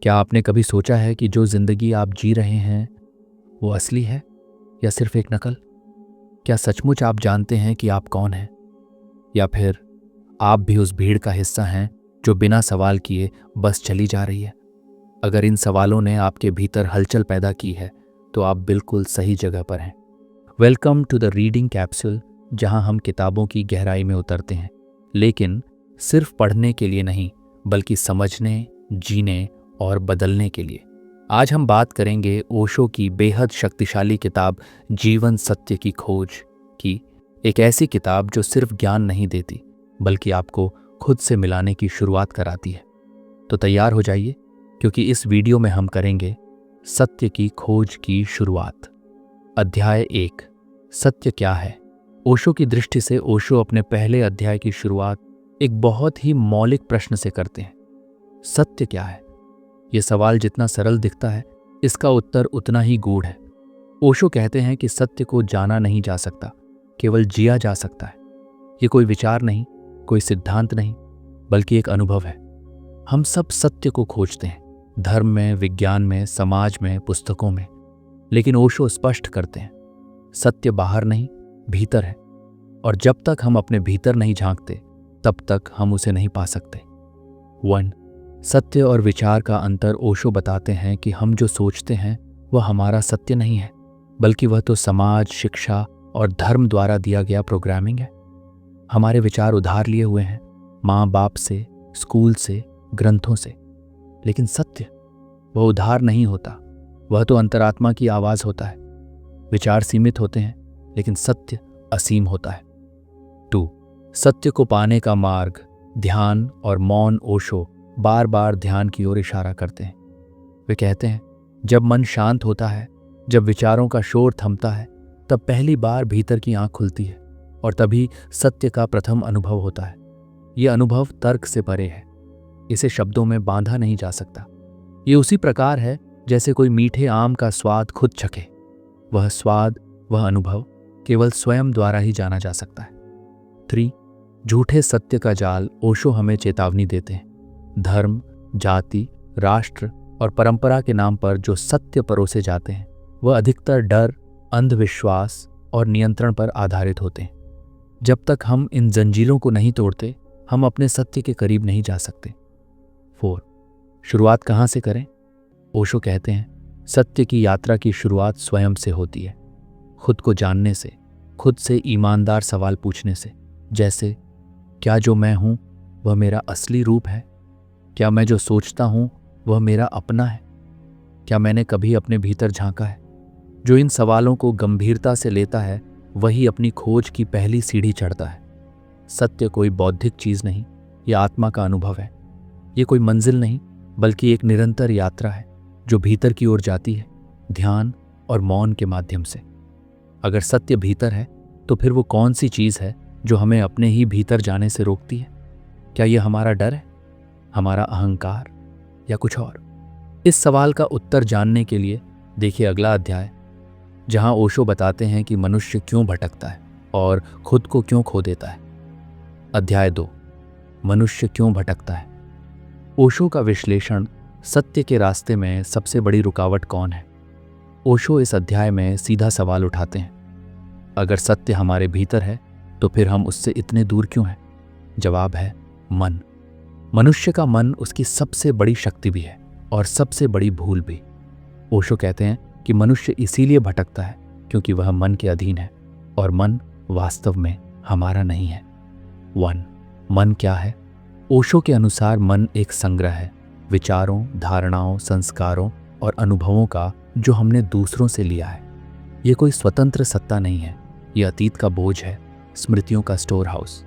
क्या आपने कभी सोचा है कि जो जिंदगी आप जी रहे हैं वो असली है या सिर्फ एक नकल? क्या सचमुच आप जानते हैं कि आप कौन हैं, या फिर आप भी उस भीड़ का हिस्सा हैं जो बिना सवाल किए बस चली जा रही है? अगर इन सवालों ने आपके भीतर हलचल पैदा की है तो आप बिल्कुल सही जगह पर हैं। Welcome to the reading capsule, जहां हम किताबों की गहराई में उतरते हैं, लेकिन सिर्फ पढ़ने के लिए नहीं, बल्कि समझने, जीने और बदलने के लिए। आज हम बात करेंगे ओशो की बेहद शक्तिशाली किताब जीवन सत्य की खोज की, एक ऐसी किताब जो सिर्फ ज्ञान नहीं देती बल्कि आपको खुद से मिलाने की शुरुआत कराती है। तो तैयार हो जाइए, क्योंकि इस वीडियो में हम करेंगे सत्य की खोज की शुरुआत। अध्याय 1, सत्य क्या है? ओशो की दृष्टि से ओशो अपने पहले अध्याय की शुरुआत एक बहुत ही मौलिक प्रश्न से करते हैं। सत्य क्या है? यह सवाल जितना सरल दिखता है, इसका उत्तर उतना ही गूढ़ है। ओशो कहते हैं कि सत्य को जाना नहीं जा सकता, केवल जिया जा सकता है। ये कोई विचार नहीं, कोई सिद्धांत नहीं, बल्कि एक अनुभव है। हम सब सत्य को खोजते हैं, धर्म में, विज्ञान में, समाज में, पुस्तकों में, लेकिन ओशो स्पष्ट करते हैं सत्य बाहर नहीं, भीतर है, और जब तक हम अपने भीतर नहीं झांकते तब तक हम उसे नहीं पा सकते। 1. सत्य और विचार का अंतर। ओशो बताते हैं कि हम जो सोचते हैं वह हमारा सत्य नहीं है, बल्कि वह तो समाज, शिक्षा और धर्म द्वारा दिया गया प्रोग्रामिंग है। हमारे विचार उधार लिए हुए हैं, माँ बाप से, स्कूल से, ग्रंथों से। लेकिन सत्य वह उधार नहीं होता, वह तो अंतरात्मा की आवाज होता है। विचार सीमित होते हैं, लेकिन सत्य असीम होता है। 2. सत्य को पाने का मार्ग, ध्यान और मौन। ओशो बार बार ध्यान की ओर इशारा करते हैं। वे कहते हैं, जब मन शांत होता है, जब विचारों का शोर थमता है, तब पहली बार भीतर की आंख खुलती है, और तभी सत्य का प्रथम अनुभव होता है। यह अनुभव तर्क से परे है, इसे शब्दों में बांधा नहीं जा सकता। ये उसी प्रकार है जैसे कोई मीठे आम का स्वाद खुद चखे। वह स्वाद, वह अनुभव केवल स्वयं द्वारा ही जाना जा सकता है। 3. झूठे सत्य का जाल। ओशो हमें चेतावनी देते हैं। धर्म, जाति, राष्ट्र और परंपरा के नाम पर जो सत्य परोसे जाते हैं वह अधिकतर डर, अंधविश्वास और नियंत्रण पर आधारित होते हैं। जब तक हम इन जंजीरों को नहीं तोड़ते, हम अपने सत्य के करीब नहीं जा सकते। 4. शुरुआत कहाँ से करें? ओशो कहते हैं, सत्य की यात्रा की शुरुआत स्वयं से होती है, खुद को जानने से, खुद से ईमानदार सवाल पूछने से, जैसे क्या जो मैं हूं वह मेरा असली रूप है? क्या मैं जो सोचता हूं वह मेरा अपना है? क्या मैंने कभी अपने भीतर झांका है? जो इन सवालों को गंभीरता से लेता है वही अपनी खोज की पहली सीढ़ी चढ़ता है। सत्य कोई बौद्धिक चीज नहीं, यह आत्मा का अनुभव है। ये कोई मंजिल नहीं, बल्कि एक निरंतर यात्रा है जो भीतर की ओर जाती है, ध्यान और मौन के माध्यम से। अगर सत्य भीतर है तो फिर वो कौन सी चीज है जो हमें अपने ही भीतर जाने से रोकती है? क्या यह हमारा डर है, हमारा अहंकार, या कुछ और? इस सवाल का उत्तर जानने के लिए देखिए अगला अध्याय, जहां ओशो बताते हैं कि मनुष्य क्यों भटकता है और खुद को क्यों खो देता है। अध्याय 2, मनुष्य क्यों भटकता है। ओशो का विश्लेषण, सत्य के रास्ते में सबसे बड़ी रुकावट कौन है? ओशो इस अध्याय में सीधा सवाल उठाते हैं, अगर सत्य हमारे भीतर है तो फिर हम उससे इतने दूर क्यों हैं? जवाब है मन। मनुष्य का मन उसकी सबसे बड़ी शक्ति भी है और सबसे बड़ी भूल भी। ओशो कहते हैं कि मनुष्य इसीलिए भटकता है क्योंकि वह मन के अधीन है, और मन वास्तव में हमारा नहीं है। 1. मन क्या है? ओशो के अनुसार मन एक संग्रह है, विचारों, धारणाओं, संस्कारों और अनुभवों का जो हमने दूसरों से लिया है। ये कोई स्वतंत्र सत्ता नहीं है, यह अतीत का बोझ है, स्मृतियों का स्टोर हाउस।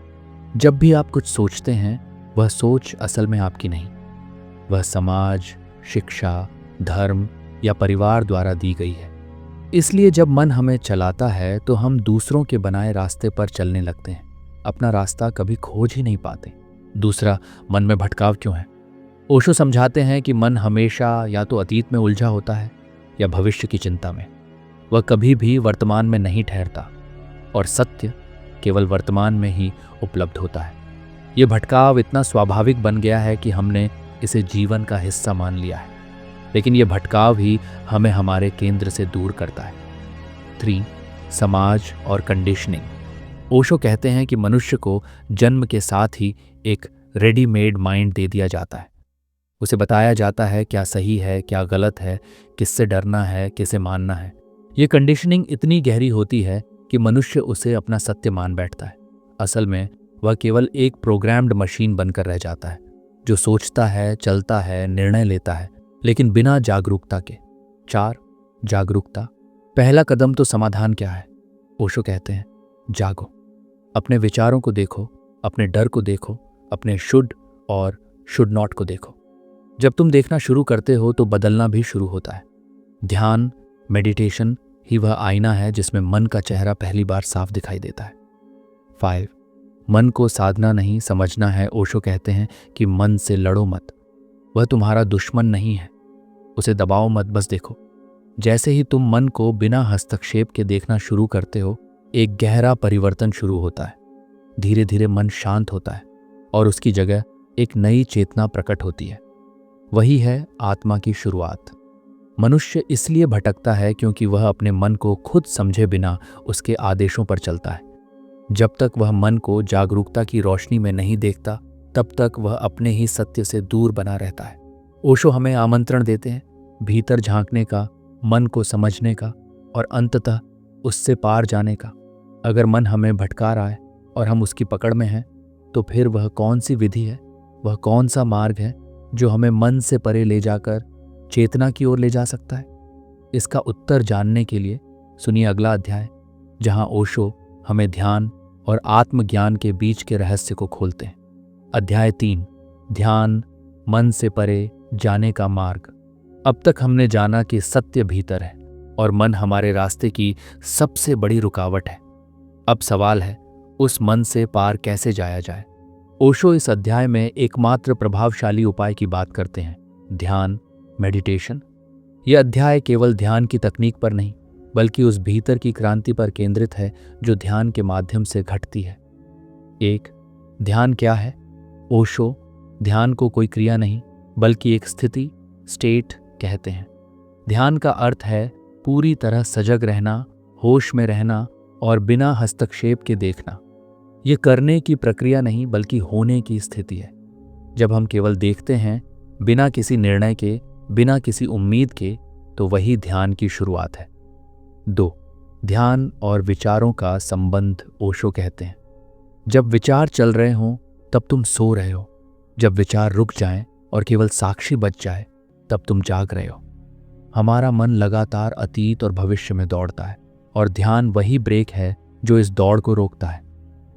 जब भी आप कुछ सोचते हैं, वह सोच असल में आपकी नहीं, वह समाज, शिक्षा, धर्म या परिवार द्वारा दी गई है। इसलिए जब मन हमें चलाता है तो हम दूसरों के बनाए रास्ते पर चलने लगते हैं, अपना रास्ता कभी खोज ही नहीं पाते। दूसरा, मन में भटकाव क्यों है? ओशो समझाते हैं कि मन हमेशा या तो अतीत में उलझा होता है या भविष्य की चिंता में। वह कभी भी वर्तमान में नहीं ठहरता, और सत्य केवल वर्तमान में ही उपलब्ध होता है। ये भटकाव इतना स्वाभाविक बन गया है कि हमने इसे जीवन का हिस्सा मान लिया है। लेकिन ये भटकाव ही हमें हमारे केंद्र से दूर करता है। 3. समाज और कंडीशनिंग। ओशो कहते हैं कि मनुष्य को जन्म के साथ ही एक रेडीमेड माइंड दे दिया जाता है। उसे बताया जाता है क्या सही है, क्या गलत है, किससे डरना है, किसे मानना है। ये कंडीशनिंग इतनी गहरी होती है कि मनुष्य उसे अपना सत्य मान बैठता है। असल में वह केवल एक प्रोग्राम्ड मशीन बनकर रह जाता है जो सोचता है, चलता है, निर्णय लेता है, लेकिन बिना जागरूकता के। 4. जागरूकता। पहला कदम तो समाधान क्या है? ओशो कहते हैं जागो, अपने विचारों को देखो, अपने डर को देखो, अपने शुड और शुड नॉट को देखो। जब तुम देखना शुरू करते हो तो बदलना भी शुरू होता है। ध्यान, मेडिटेशन ही वह आईना है जिसमें मन का चेहरा पहली बार साफ दिखाई देता है। 5. मन को साधना नहीं, समझना है। ओशो कहते हैं कि मन से लड़ो मत, वह तुम्हारा दुश्मन नहीं है। उसे दबाओ मत, बस देखो। जैसे ही तुम मन को बिना हस्तक्षेप के देखना शुरू करते हो, एक गहरा परिवर्तन शुरू होता है। धीरे धीरे मन शांत होता है और उसकी जगह एक नई चेतना प्रकट होती है। वही है आत्मा की शुरुआत। मनुष्य इसलिए भटकता है क्योंकि वह अपने मन को खुद समझे बिना उसके आदेशों पर चलता है। जब तक वह मन को जागरूकता की रोशनी में नहीं देखता, तब तक वह अपने ही सत्य से दूर बना रहता है। ओशो हमें आमंत्रण देते हैं भीतर झांकने का, मन को समझने का और अंततः उससे पार जाने का। अगर मन हमें भटका रहा है और हम उसकी पकड़ में हैं, तो फिर वह कौन सी विधि है, वह कौन सा मार्ग है जो हमें मन से परे ले जाकर चेतना की ओर ले जा सकता है? इसका उत्तर जानने के लिए सुनिए अगला अध्याय, जहां ओशो हमें ध्यान और आत्मज्ञान के बीच के रहस्य को खोलते हैं। अध्याय 3, ध्यान, मन से परे जाने का मार्ग। अब तक हमने जाना कि सत्य भीतर है और मन हमारे रास्ते की सबसे बड़ी रुकावट है। अब सवाल है, उस मन से पार कैसे जाया जाए? ओशो इस अध्याय में एकमात्र प्रभावशाली उपाय की बात करते हैं, ध्यान, मेडिटेशन। यह अध्याय केवल ध्यान की तकनीक पर नहीं, बल्कि उस भीतर की क्रांति पर केंद्रित है जो ध्यान के माध्यम से घटती है। 1. ध्यान क्या है? ओशो ध्यान को कोई क्रिया नहीं, बल्कि एक स्थिति, स्टेट कहते हैं। ध्यान का अर्थ है पूरी तरह सजग रहना, होश में रहना और बिना हस्तक्षेप के देखना। ये करने की प्रक्रिया नहीं, बल्कि होने की स्थिति है। जब हम केवल देखते हैं, बिना किसी निर्णय के, बिना किसी उम्मीद के, तो वही ध्यान की शुरुआत है। 2. ध्यान और विचारों का संबंध। ओशो कहते हैं जब विचार चल रहे हों तब तुम सो रहे हो, जब विचार रुक जाएं और केवल साक्षी बच जाए तब तुम जाग रहे हो। हमारा मन लगातार अतीत और भविष्य में दौड़ता है और ध्यान वही ब्रेक है जो इस दौड़ को रोकता है।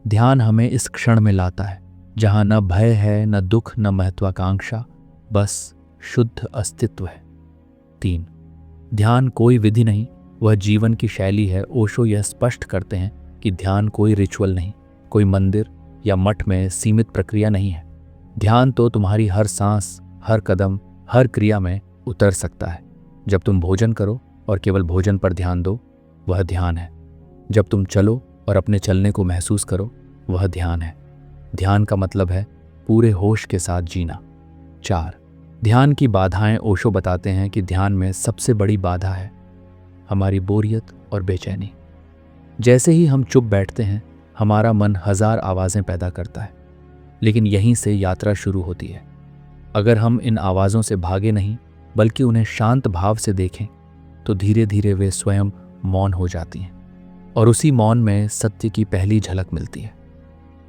ध्यान हमें इस क्षण में लाता है जहां न भय है, न दुख, न महत्वाकांक्षा, बस शुद्ध अस्तित्व है। 3. ध्यान कोई विधि नहीं, वह जीवन की शैली है। ओशो यह स्पष्ट करते हैं कि ध्यान कोई रिचुअल नहीं, कोई मंदिर या मठ में सीमित प्रक्रिया नहीं है। ध्यान तो तुम्हारी हर सांस, हर कदम, हर क्रिया में उतर सकता है। जब तुम भोजन करो और केवल भोजन पर ध्यान दो, वह ध्यान है। जब तुम चलो और अपने चलने को महसूस करो, वह ध्यान है। ध्यान का मतलब है पूरे होश के साथ जीना। 4. ध्यान की बाधाएं। ओशो बताते हैं कि ध्यान में सबसे बड़ी बाधा है हमारी बोरियत और बेचैनी। जैसे ही हम चुप बैठते हैं, हमारा मन 1000 आवाज़ें पैदा करता है, लेकिन यहीं से यात्रा शुरू होती है। अगर हम इन आवाज़ों से भागे नहीं, बल्कि उन्हें शांत भाव से देखें, तो धीरे धीरे वे स्वयं मौन हो जाती हैं और उसी मौन में सत्य की पहली झलक मिलती है।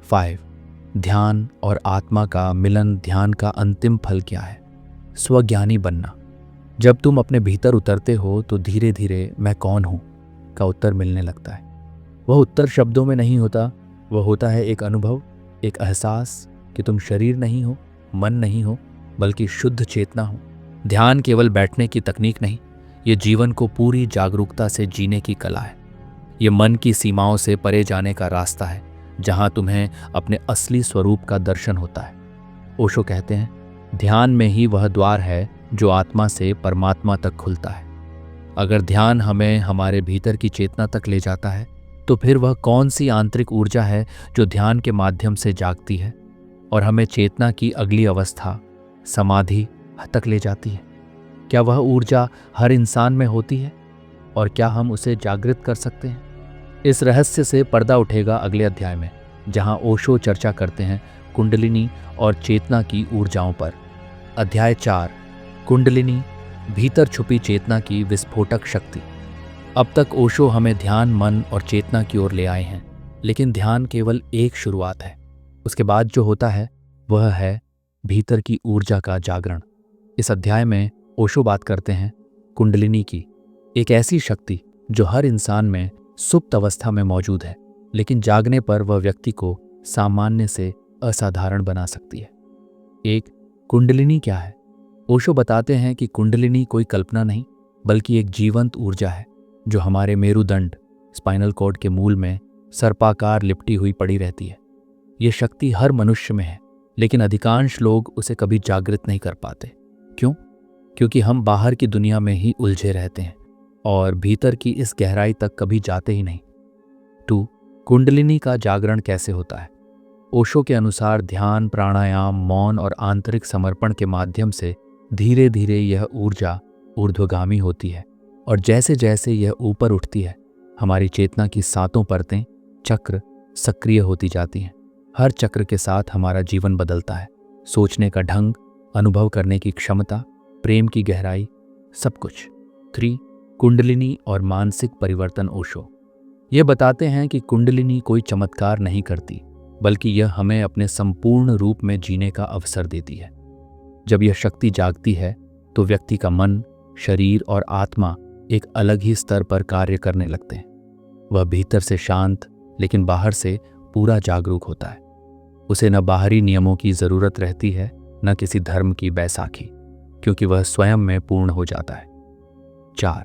5. ध्यान और आत्मा का मिलन। ध्यान का अंतिम फल क्या है? स्वज्ञानी बनना। जब तुम अपने भीतर उतरते हो तो धीरे धीरे मैं कौन हूं का उत्तर मिलने लगता है। वह उत्तर शब्दों में नहीं होता, वह होता है एक अनुभव, एक एहसास कि तुम शरीर नहीं हो, मन नहीं हो, बल्कि शुद्ध चेतना हो। ध्यान केवल बैठने की तकनीक नहीं, ये जीवन को पूरी जागरूकता से जीने की कला है। ये मन की सीमाओं से परे जाने का रास्ता है, जहां तुम्हें अपने असली स्वरूप का दर्शन होता है। ओशो कहते हैं ध्यान में ही वह द्वार है जो आत्मा से परमात्मा तक खुलता है। अगर ध्यान हमें हमारे भीतर की चेतना तक ले जाता है, तो फिर वह कौन सी आंतरिक ऊर्जा है जो ध्यान के माध्यम से जागती है और हमें चेतना की अगली अवस्था, समाधि तक ले जाती है? क्या वह ऊर्जा हर इंसान में होती है और क्या हम उसे जागृत कर सकते हैं? इस रहस्य से पर्दा उठेगा अगले अध्याय में, जहां ओशो चर्चा करते हैं कुंडलिनी और चेतना की ऊर्जाओं पर। अध्याय 4, कुंडलिनी, भीतर छुपी चेतना की विस्फोटक शक्ति। अब तक ओशो हमें ध्यान, मन और चेतना की ओर ले आए हैं, लेकिन ध्यान केवल एक शुरुआत है। उसके बाद जो होता है वह है भीतर की ऊर्जा का जागरण। इस अध्याय में ओशो बात करते हैं कुंडलिनी की, एक ऐसी शक्ति जो हर इंसान में सुप्त अवस्था में मौजूद है, लेकिन जागने पर वह व्यक्ति को सामान्य से असाधारण बना सकती है। एक कुंडलिनी क्या है? ओशो बताते हैं कि कुंडलिनी कोई कल्पना नहीं, बल्कि एक जीवंत ऊर्जा है जो हमारे मेरुदंड, स्पाइनल कॉर्ड के मूल में सर्पाकार लिपटी हुई पड़ी रहती है। ये शक्ति हर मनुष्य में है, लेकिन अधिकांश लोग उसे कभी जागृत नहीं कर पाते। क्यों? क्योंकि हम बाहर की दुनिया में ही उलझे रहते हैं और भीतर की इस गहराई तक कभी जाते ही नहीं। 2. कुंडलिनी का जागरण कैसे होता है? ओशो के अनुसार ध्यान, प्राणायाम, मौन और आंतरिक समर्पण के माध्यम से धीरे धीरे यह ऊर्जा ऊर्ध्वगामी होती है, और जैसे जैसे यह ऊपर उठती है, हमारी चेतना की 7 परतें, चक्र सक्रिय होती जाती हैं। हर चक्र के साथ हमारा जीवन बदलता है, सोचने का ढंग, अनुभव करने की क्षमता, प्रेम की गहराई, सब कुछ। 3. कुंडलिनी और मानसिक परिवर्तन। ओशो ये बताते हैं कि कुंडलिनी कोई चमत्कार नहीं करती, बल्कि यह हमें अपने संपूर्ण रूप में जीने का अवसर देती है। जब यह शक्ति जागती है तो व्यक्ति का मन, शरीर और आत्मा एक अलग ही स्तर पर कार्य करने लगते हैं। वह भीतर से शांत, लेकिन बाहर से पूरा जागरूक होता है। उसे न बाहरी नियमों की जरूरत रहती है, न किसी धर्म की बैसाखी, क्योंकि वह स्वयं में पूर्ण हो जाता है। 4.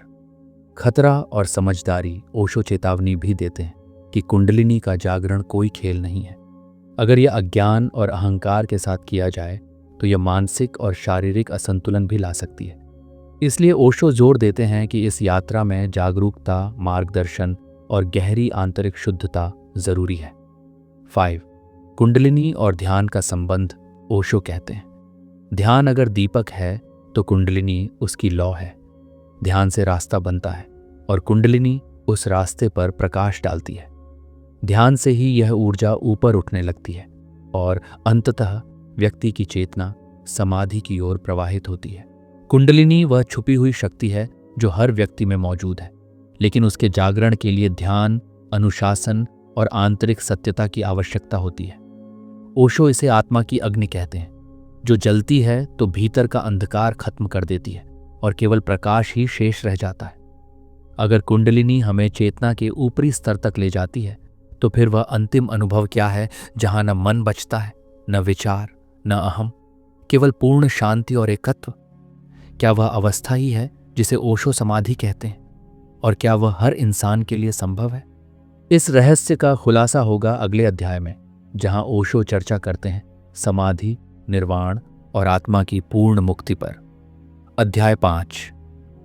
खतरा और समझदारी। ओशो चेतावनी भी देते हैं कि कुंडलिनी का जागरण कोई खेल नहीं है। अगर यह अज्ञान और अहंकार के साथ किया जाए तो यह मानसिक और शारीरिक असंतुलन भी ला सकती है। इसलिए ओशो जोर देते हैं कि इस यात्रा में जागरूकता, मार्गदर्शन और गहरी आंतरिक शुद्धता जरूरी है। 5. कुंडलिनी और ध्यान का संबंध। ओशो कहते हैं, ध्यान अगर दीपक है तो कुंडलिनी उसकी लौ है। ध्यान से रास्ता बनता है और कुंडलिनी उस रास्ते पर प्रकाश डालती है। ध्यान से ही यह ऊर्जा ऊपर उठने लगती है और अंततः व्यक्ति की चेतना समाधि की ओर प्रवाहित होती है। कुंडलिनी वह छुपी हुई शक्ति है जो हर व्यक्ति में मौजूद है, लेकिन उसके जागरण के लिए ध्यान, अनुशासन और आंतरिक सत्यता की आवश्यकता होती है। ओशो इसे आत्मा की अग्नि कहते हैं, जो जलती है तो भीतर का अंधकार खत्म कर देती है और केवल प्रकाश ही शेष रह जाता है। अगर कुंडलिनी हमें चेतना के ऊपरी स्तर तक ले जाती है तो फिर वह अंतिम अनुभव क्या है, जहां न मन बचता है, न विचार, न अहम, केवल पूर्ण शांति और एकत्व। क्या वह अवस्था ही है जिसे ओशो समाधि कहते हैं, और क्या वह हर इंसान के लिए संभव है? इस रहस्य का खुलासा होगा अगले अध्याय में, जहां ओशो चर्चा करते हैं समाधि, निर्वाण और आत्मा की पूर्ण मुक्ति पर। अध्याय 5,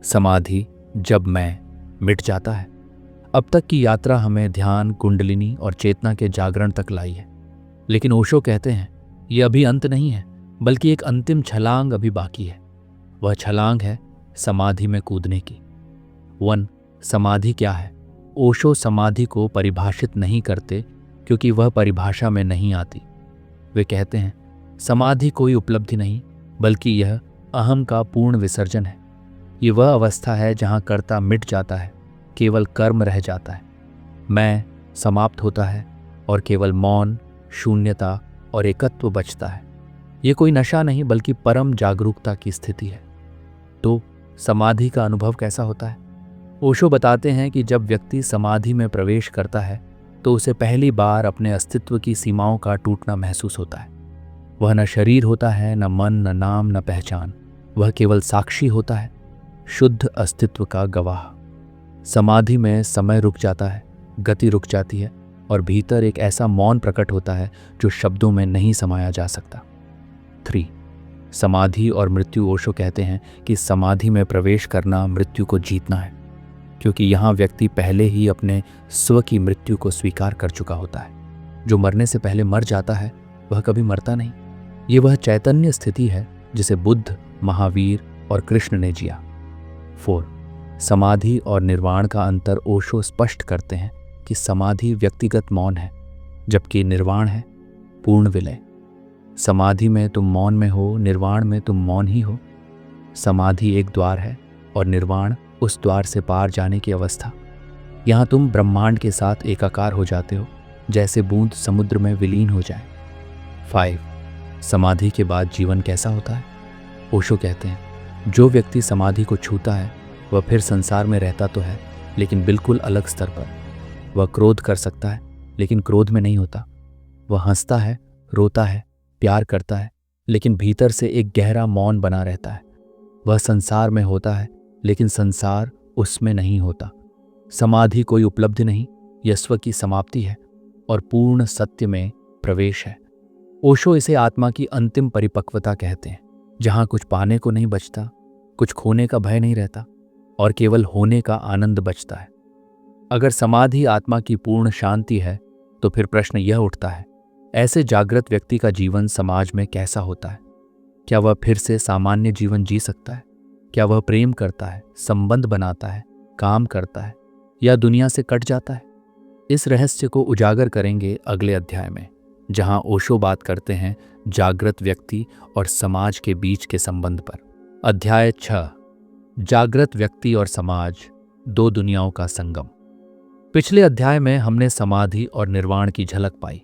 समाधि, जब मैं मिट जाता है। अब तक की यात्रा हमें ध्यान, कुंडलिनी और चेतना के जागरण तक लाई है, लेकिन ओशो कहते हैं यह अभी अंत नहीं है, बल्कि एक अंतिम छलांग अभी बाकी है। वह छलांग है समाधि में कूदने की। 1. समाधि क्या है? ओशो समाधि को परिभाषित नहीं करते क्योंकि वह परिभाषा में नहीं आती। वे कहते हैं समाधि कोई उपलब्धि नहीं, बल्कि यह अहम का पूर्ण विसर्जन है। ये वह अवस्था है जहां कर्ता मिट जाता है, केवल कर्म रह जाता है, मैं समाप्त होता है और केवल मौन, शून्यता और एकत्व बचता है। ये कोई नशा नहीं, बल्कि परम जागरूकता की स्थिति है। तो समाधि का अनुभव कैसा होता है? ओशो बताते हैं कि जब व्यक्ति समाधि में प्रवेश करता है तो उसे पहली बार अपने अस्तित्व की सीमाओं का टूटना महसूस होता है। वह न शरीर होता है, न मन, न नाम, न पहचान। वह केवल साक्षी होता है, शुद्ध अस्तित्व का गवाह। समाधि में समय रुक जाता है, गति रुक जाती है और भीतर एक ऐसा मौन प्रकट होता है जो शब्दों में नहीं समाया जा सकता। 3. समाधि और मृत्यु। ओशो कहते हैं कि समाधि में प्रवेश करना मृत्यु को जीतना है, क्योंकि यहाँ व्यक्ति पहले ही अपने स्व की मृत्यु को स्वीकार कर चुका होता है। जो मरने से पहले मर जाता है वह कभी मरता नहीं। ये वह चैतन्य स्थिति है जिसे बुद्ध, महावीर और कृष्ण ने जिया। 4. समाधि और निर्वाण का अंतर ओशो स्पष्ट करते हैं कि समाधि व्यक्तिगत मौन है, जबकि निर्वाण है पूर्ण विलय। समाधि में तुम मौन में हो, निर्वाण में तुम मौन ही हो। समाधि एक द्वार है और निर्वाण उस द्वार से पार जाने की अवस्था। यहाँ तुम ब्रह्मांड के साथ एकाकार हो जाते हो, जैसे बूंद समुद्र में विलीन हो जाए। 5. समाधि के बाद जीवन कैसा होता है? ओशो कहते हैं, जो व्यक्ति समाधि को छूता है वह फिर संसार में रहता तो है, लेकिन बिल्कुल अलग स्तर पर। वह क्रोध कर सकता है, लेकिन क्रोध में नहीं होता। वह हंसता है, रोता है, प्यार करता है, लेकिन भीतर से एक गहरा मौन बना रहता है। वह संसार में होता है, लेकिन संसार उसमें नहीं होता। समाधि कोई उपलब्धि नहीं, यह स्व की समाप्ति है और पूर्ण सत्य में प्रवेश है। ओशो इसे आत्मा की अंतिम परिपक्वता कहते हैं, जहां कुछ पाने को नहीं बचता, कुछ खोने का भय नहीं रहता और केवल होने का आनंद बचता है। अगर समाधि आत्मा की पूर्ण शांति है, तो फिर प्रश्न यह उठता है, ऐसे जागृत व्यक्ति का जीवन समाज में कैसा होता है? क्या वह फिर से सामान्य जीवन जी सकता है? क्या वह प्रेम करता है, संबंध बनाता है, काम करता है, या दुनिया से कट जाता है? इस रहस्य को उजागर करेंगे अगले अध्याय में, जहां ओशो बात करते हैं जागृत व्यक्ति और समाज के बीच के संबंध पर। अध्याय 6, जागृत व्यक्ति और समाज, दो दुनियाओं का संगम। पिछले अध्याय में हमने समाधि और निर्वाण की झलक पाई।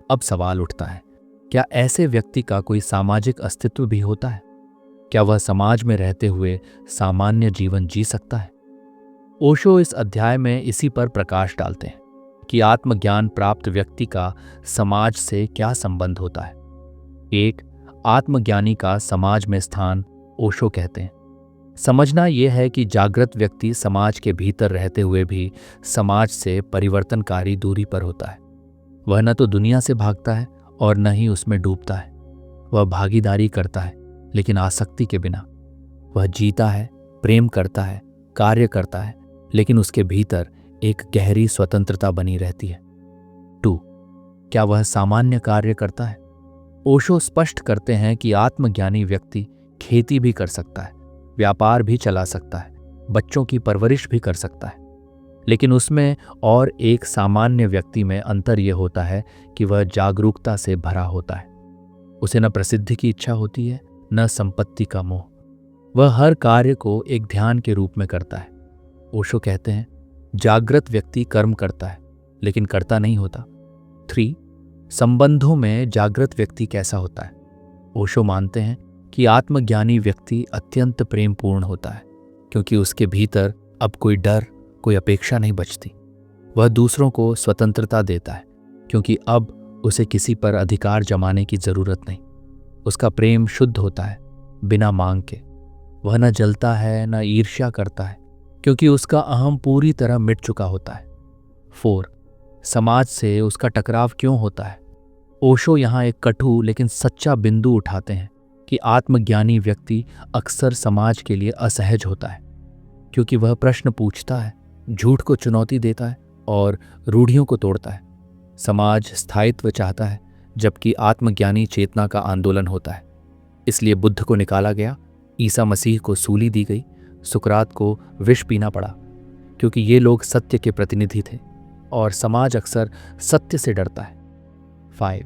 अब सवाल उठता है, क्या ऐसे व्यक्ति का कोई सामाजिक अस्तित्व भी होता है? क्या वह समाज में रहते हुए सामान्य जीवन जी सकता है? ओशो इस अध्याय में इसी पर प्रकाश डालते हैं कि आत्मज्ञान प्राप्त व्यक्ति का समाज से क्या संबंध होता है। 1. आत्मज्ञानी का समाज में स्थान। ओशो कहते हैं, समझना यह है कि जागृत व्यक्ति समाज के भीतर रहते हुए भी समाज से परिवर्तनकारी दूरी पर होता है। वह न तो दुनिया से भागता है और न ही उसमें डूबता है। वह भागीदारी करता है, लेकिन आसक्ति के बिना। वह जीता है, प्रेम करता है, कार्य करता है, लेकिन उसके भीतर एक गहरी स्वतंत्रता बनी रहती है। 2. क्या वह सामान्य कार्य करता है? ओशो स्पष्ट करते हैं कि आत्मज्ञानी व्यक्ति खेती भी कर सकता है, व्यापार भी चला सकता है, बच्चों की परवरिश भी कर सकता है, लेकिन उसमें और एक सामान्य व्यक्ति में अंतर यह होता है कि वह जागरूकता से भरा होता है। उसे न प्रसिद्धि की इच्छा होती है, न संपत्ति का मोह। वह हर कार्य को एक ध्यान के रूप में करता है। ओशो कहते हैं, जागृत व्यक्ति कर्म करता है, लेकिन करता नहीं होता। 3. संबंधों में जागृत व्यक्ति कैसा होता है? ओशो मानते हैं कि आत्मज्ञानी व्यक्ति अत्यंत प्रेमपूर्ण होता है, क्योंकि उसके भीतर अब कोई डर, कोई अपेक्षा नहीं बचती। वह दूसरों को स्वतंत्रता देता है, क्योंकि अब उसे किसी पर अधिकार जमाने की जरूरत नहीं। उसका प्रेम शुद्ध होता है, बिना मांग के। वह न जलता है, न ईर्ष्या करता है, क्योंकि उसका अहम पूरी तरह मिट चुका होता है। 4. समाज से उसका टकराव क्यों होता है? ओशो यहाँ एक कटु लेकिन सच्चा बिंदु उठाते हैं कि आत्मज्ञानी व्यक्ति अक्सर समाज के लिए असहज होता है, क्योंकि वह प्रश्न पूछता है, झूठ को चुनौती देता है और रूढ़ियों को तोड़ता है। समाज स्थायित्व चाहता है, जबकि आत्मज्ञानी चेतना का आंदोलन होता है। इसलिए बुद्ध को निकाला गया, ईसा मसीह को सूली दी गई, सुकरात को विष पीना पड़ा, क्योंकि ये लोग सत्य के प्रतिनिधि थे और समाज अक्सर सत्य से डरता है। 5.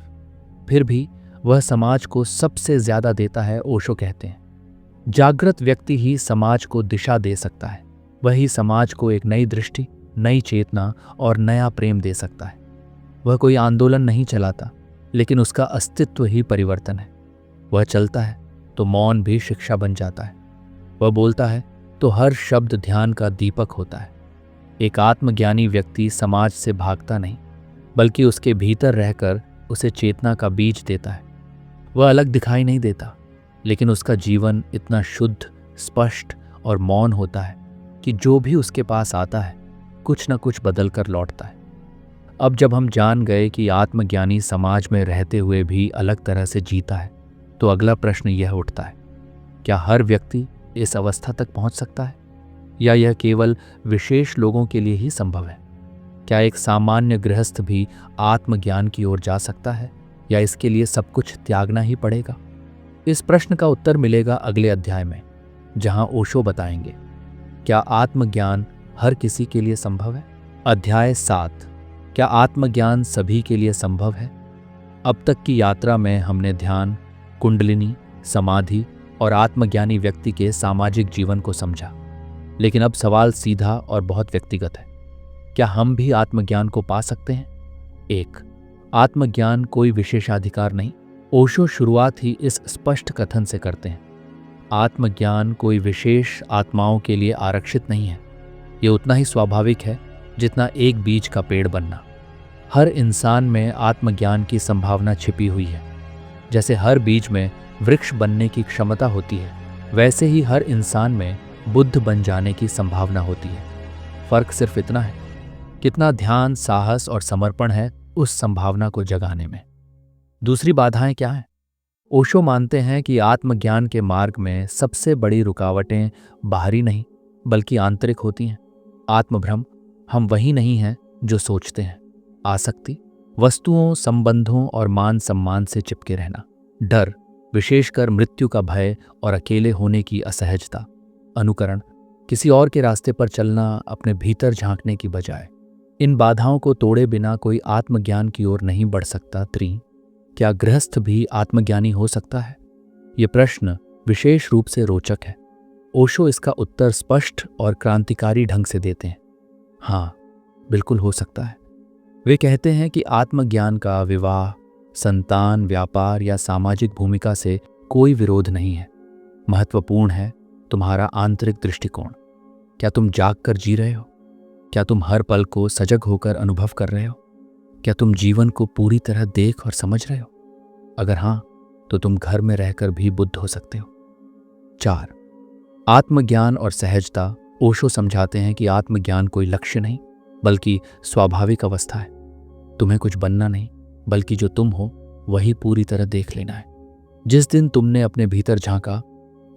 फिर भी वह समाज को सबसे ज्यादा देता है। ओशो कहते हैं, जागृत व्यक्ति ही समाज को दिशा दे सकता है। वही समाज को एक नई दृष्टि, नई चेतना और नया प्रेम दे सकता है। वह कोई आंदोलन नहीं चलाता, लेकिन उसका अस्तित्व ही परिवर्तन है। वह चलता है तो मौन भी शिक्षा बन जाता है। वह बोलता है तो हर शब्द ध्यान का दीपक होता है। एक आत्मज्ञानी व्यक्ति समाज से भागता नहीं, बल्कि उसके भीतर रहकर उसे चेतना का बीज देता है। वह अलग दिखाई नहीं देता, लेकिन उसका जीवन इतना शुद्ध, स्पष्ट और मौन होता है कि जो भी उसके पास आता है कुछ न कुछ बदल कर लौटता है। अब जब हम जान गए कि आत्मज्ञानी समाज में रहते हुए भी अलग तरह से जीता है, तो अगला प्रश्न यह उठता है, क्या हर व्यक्ति इस अवस्था तक पहुंच सकता है, या यह केवल विशेष लोगों के लिए ही संभव है? क्या एक सामान्य गृहस्थ भी आत्मज्ञान की ओर जा सकता है, या इसके लिए सब कुछ त्यागना ही पड़ेगा? इस प्रश्न का उत्तर मिलेगा अगले अध्याय में, जहां ओशो बताएंगे, क्या आत्मज्ञान हर किसी के लिए संभव है? अध्याय 7, क्या आत्मज्ञान सभी के लिए संभव है? अब तक की यात्रा में हमने ध्यान, कुंडलिनी, समाधि और आत्मज्ञानी व्यक्ति के सामाजिक जीवन को समझा। लेकिन अब सवाल सीधा और बहुत व्यक्तिगत है, क्या हम भी आत्मज्ञान को पा सकते हैं? 1, आत्मज्ञान कोई विशेषाधिकार नहीं। ओशो शुरुआत ही इस स्पष्ट कथन से करते हैं, आत्मज्ञान कोई विशेष आत्माओं के लिए आरक्षित नहीं है। यह उतना ही स्वाभाविक है जितना एक बीज का पेड़ बनना। हर इंसान में आत्मज्ञान की संभावना छिपी हुई है। जैसे हर बीज में वृक्ष बनने की क्षमता होती है, वैसे ही हर इंसान में बुद्ध बन जाने की संभावना होती है। फर्क सिर्फ इतना है, कितना ध्यान, साहस और समर्पण है उस संभावना को जगाने में। दूसरी बाधाएं क्या हैं? ओशो मानते हैं कि आत्मज्ञान के मार्ग में सबसे बड़ी रुकावटें बाहरी नहीं बल्कि आंतरिक होती हैं। आत्मभ्रम, हम वही नहीं हैं जो सोचते हैं। आसक्ति, वस्तुओं, संबंधों और मान सम्मान से चिपके रहना। डर, विशेषकर मृत्यु का भय और अकेले होने की असहजता। अनुकरण, किसी और के रास्ते पर चलना अपने भीतर झांकने की बजाय। इन बाधाओं को तोड़े बिना कोई आत्मज्ञान की ओर नहीं बढ़ सकता। 3, क्या गृहस्थ भी आत्मज्ञानी हो सकता है? ये प्रश्न विशेष रूप से रोचक है। ओशो इसका उत्तर स्पष्ट और क्रांतिकारी ढंग से देते हैं। हाँ, बिल्कुल हो सकता है। वे कहते हैं कि आत्मज्ञान का विवाह, संतान, व्यापार या सामाजिक भूमिका से कोई विरोध नहीं है। महत्वपूर्ण है तुम्हारा आंतरिक दृष्टिकोण। क्या तुम जाग कर जी रहे हो? क्या तुम हर पल को सजग होकर अनुभव कर रहे हो? क्या तुम जीवन को पूरी तरह देख और समझ रहे हो? अगर हाँ, तो तुम घर में रहकर भी बुद्ध हो सकते हो। 4, आत्मज्ञान और सहजता। ओशो समझाते हैं कि आत्मज्ञान कोई लक्ष्य नहीं बल्कि स्वाभाविक अवस्था है। तुम्हें कुछ बनना नहीं, बल्कि जो तुम हो वही पूरी तरह देख लेना है। जिस दिन तुमने अपने भीतर झांका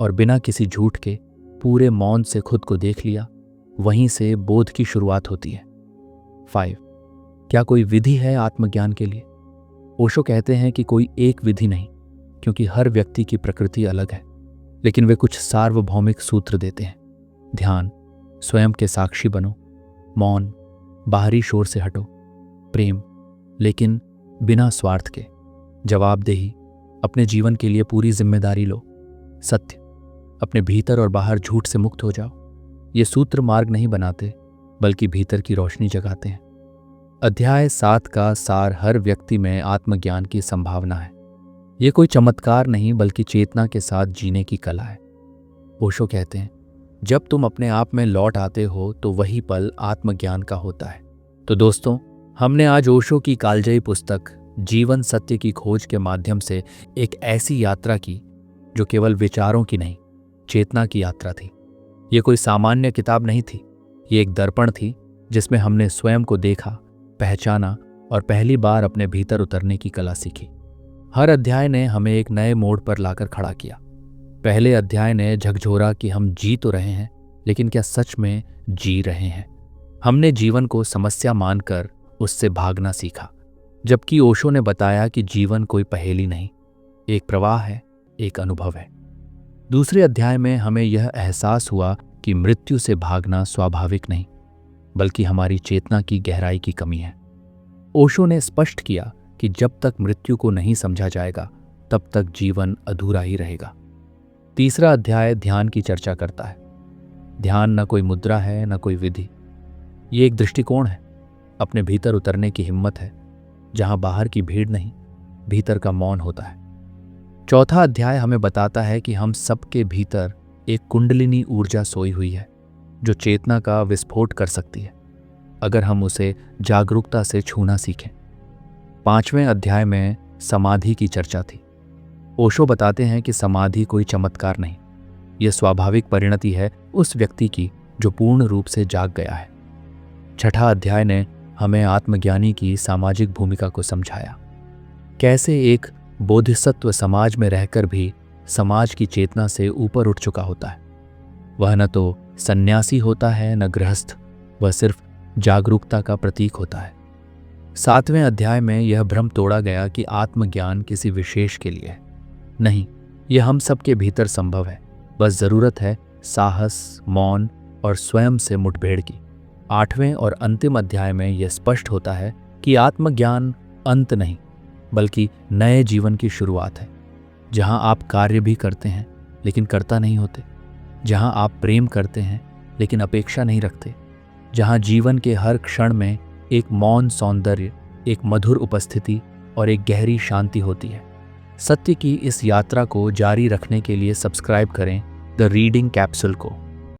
और बिना किसी झूठ के पूरे मौन से खुद को देख लिया, वहीं से बोध की शुरुआत होती है। 5, क्या कोई विधि है आत्मज्ञान के लिए? ओशो कहते हैं कि कोई एक विधि नहीं, क्योंकि हर व्यक्ति की प्रकृति अलग है। लेकिन वे कुछ सार्वभौमिक सूत्र देते हैं। ध्यान, स्वयं के साक्षी बनो। मौन, बाहरी शोर से हटो। प्रेम, लेकिन बिना स्वार्थ के। जवाबदेही, अपने जीवन के लिए पूरी जिम्मेदारी लो। सत्य, अपने भीतर और बाहर झूठ से मुक्त हो जाओ। ये सूत्र मार्ग नहीं बनाते बल्कि भीतर की रोशनी जगाते हैं। अध्याय 7 का सार हर व्यक्ति में आत्मज्ञान की संभावना है। ये कोई चमत्कार नहीं बल्कि चेतना के साथ जीने की कला है। ओशो कहते हैं, जब तुम अपने आप में लौट आते हो तो वही पल आत्मज्ञान का होता है। तो दोस्तों, हमने आज ओशो की कालजयी पुस्तक जीवन सत्य की खोज के माध्यम से एक ऐसी यात्रा की जो केवल विचारों की नहीं, चेतना की यात्रा थी। ये कोई सामान्य किताब नहीं थी, ये एक दर्पण थी जिसमें हमने स्वयं को देखा, पहचाना और पहली बार अपने भीतर उतरने की कला सीखी। हर अध्याय ने हमें एक नए मोड़ पर लाकर खड़ा किया। पहले अध्याय ने झकझोरा कि हम जी तो रहे हैं, लेकिन क्या सच में जी रहे हैं? हमने जीवन को समस्या मानकर उससे भागना सीखा, जबकि ओशो ने बताया कि जीवन कोई पहेली नहीं, एक प्रवाह है, एक अनुभव है। दूसरे अध्याय में हमें यह एहसास हुआ कि मृत्यु से भागना स्वाभाविक नहीं, बल्कि हमारी चेतना की गहराई की कमी है। ओशो ने स्पष्ट किया कि जब तक मृत्यु को नहीं समझा जाएगा, तब तक जीवन अधूरा ही रहेगा। तीसरा अध्याय ध्यान की चर्चा करता है। ध्यान न कोई मुद्रा है, न कोई विधि। ये एक दृष्टिकोण है, अपने भीतर उतरने की हिम्मत है, जहां बाहर की भीड़ नहीं, भीतर का मौन होता है। चौथा अध्याय हमें बताता है कि हम सबके भीतर एक कुंडलिनी ऊर्जा सोई हुई है, जो चेतना का विस्फोट कर सकती है, अगर हम उसे जागरूकता से छूना सीखें। पांचवें अध्याय में समाधि की चर्चा थी। ओशो बताते हैं कि समाधि कोई चमत्कार नहीं, यह स्वाभाविक परिणति है उस व्यक्ति की जो पूर्ण रूप से जाग गया है। छठा अध्याय ने हमें आत्मज्ञानी की सामाजिक भूमिका को समझाया, कैसे एक बोधिसत्व समाज में रहकर भी समाज की चेतना से ऊपर उठ चुका होता है। वह न तो सन्यासी होता है, न गृहस्थ, वह सिर्फ जागरूकता का प्रतीक होता है। सातवें अध्याय में यह भ्रम तोड़ा गया कि आत्मज्ञान किसी विशेष के लिए है। नहीं, यह हम सबके भीतर संभव है, बस जरूरत है साहस, मौन और स्वयं से मुठभेड़ की। 8वें और अंतिम अध्याय में यह स्पष्ट होता है कि आत्मज्ञान अंत नहीं, बल्कि नए जीवन की शुरुआत है, जहां आप कार्य भी करते हैं लेकिन कर्ता नहीं होते, जहां आप प्रेम करते हैं लेकिन अपेक्षा नहीं रखते, जहां जीवन के हर क्षण में एक मौन सौंदर्य, एक मधुर उपस्थिति और एक गहरी शांति होती है। सत्य की इस यात्रा को जारी रखने के लिए सब्सक्राइब करें द रीडिंग कैप्सूल को।